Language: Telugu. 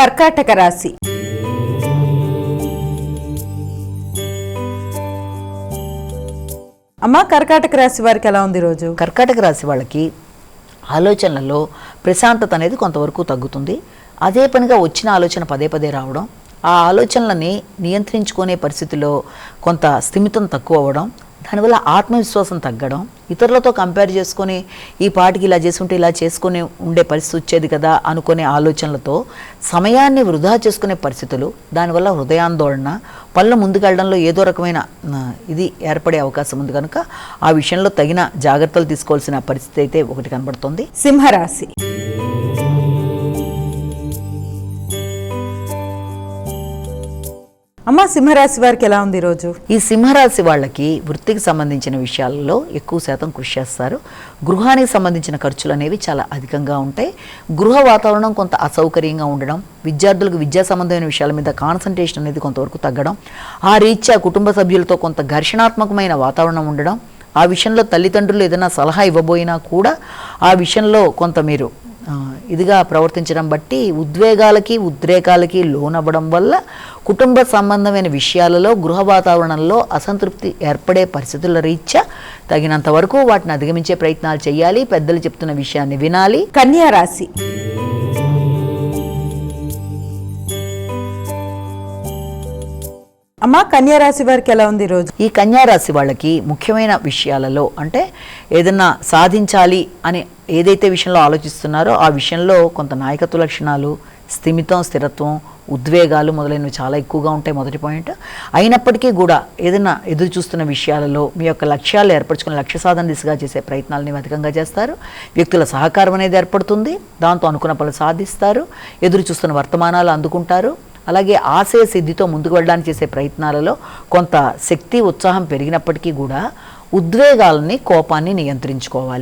కర్కాటక రాశి. అమ్మ, కర్కాటక రాశి వారికి ఎలా ఉంది రోజు? కర్కాటక రాశి వాళ్ళకి ఆలోచనలలో ప్రశాంతత అనేది కొంతవరకు తగ్గుతుంది. అదే పనిగా వచ్చిన ఆలోచన పదే పదే రావడం, ఆ ఆలోచనలని నియంత్రించుకునే పరిస్థితిలో కొంత స్థిమితం తక్కువ అవ్వడం, దానివల్ల ఆత్మవిశ్వాసం తగ్గడం, ఇతరులతో కంపేర్ చేసుకొని ఈ పాటికి ఇలా చేసుకుంటే ఇలా చేసుకుని ఉండే పరిస్థితి వచ్చేది కదా అనుకునే ఆలోచనలతో సమయాన్ని వృధా చేసుకునే పరిస్థితులు, దానివల్ల హృదయాందోళన, పనులు ముందుకెళ్ళడంలో ఏదో రకమైన ఇది ఏర్పడే అవకాశం ఉంది. కనుక ఆ విషయంలో తగిన జాగ్రత్తలు తీసుకోవాల్సిన పరిస్థితి అయితే ఒకటి కనబడుతుంది. సింహరాశి. అమ్మ, సింహరాశి వారికి ఎలా ఉంది రోజు? ఈ సింహరాశి వాళ్ళకి వృత్తికి సంబంధించిన విషయాలలో ఎక్కువ శాతం కృషి చేస్తారు. గృహానికి సంబంధించిన ఖర్చులు అనేవి చాలా అధికంగా ఉంటాయి. గృహ వాతావరణం కొంత అసౌకర్యంగా ఉండడం, విద్యార్థులకు విద్యా సంబంధమైన విషయాల మీద కాన్సన్ట్రేషన్ అనేది కొంతవరకు తగ్గడం, ఆ రీత్యా కుటుంబ సభ్యులతో కొంత ఘర్షణాత్మకమైన వాతావరణం ఉండడం, ఆ విషయంలో తల్లిదండ్రులు ఏదైనా సలహా ఇవ్వబోయినా కూడా ఆ విషయంలో కొంత మీరు ఇదిగా ప్రవర్తించడం బట్టి ఉద్వేగాలకి ఉద్రేకాలకి లోనవ్వడం వల్ల కుటుంబ సంబంధమైన విషయాలలో గృహ వాతావరణంలో అసంతృప్తి ఏర్పడే పరిస్థితుల రీత్యా తగినంత వరకు వాటిని అధిగమించే ప్రయత్నాలు చేయాలి. పెద్దలు చెప్తున్న విషయాన్ని వినాలి. కన్యా రాశి. అమ్మ, కన్యా రాశి వారికి ఎలా ఉంది రోజు? ఈ కన్యా రాశి వాళ్ళకి ముఖ్యమైన విషయాలలో అంటే ఏదన్నా సాధించాలి అని ఏదైతే విషయంలో ఆలోచిస్తున్నారో ఆ విషయంలో కొంత నాయకత్వ లక్షణాలు, స్థిరత్వం, ఉద్వేగాలు మొదలైనవి చాలా ఎక్కువగా ఉంటాయి. మొదటి పాయింట్. అయినప్పటికీ కూడా ఏదైనా ఎదురు చూస్తున్న విషయాలలో మీ యొక్క లక్ష్యాలు ఏర్పరచుకుని లక్ష్య సాధన దిశగా చేసే ప్రయత్నాలని అధికంగా చేస్తారు. వ్యక్తుల సహకారం అనేది ఏర్పడుతుంది. దాంతో అనుకున్న పనులు సాధిస్తారు. ఎదురు చూస్తున్న వర్తమానాలు అందుకుంటారు. అలాగే ఆశయ సిద్ధితో ముందుకు వెళ్ళడానికి చేసే ప్రయత్నాలలో కొంత శక్తి, ఉత్సాహం పెరిగినప్పటికీ కూడా ఉద్వేగాలని, కోపాన్ని నియంత్రించుకోవాలి.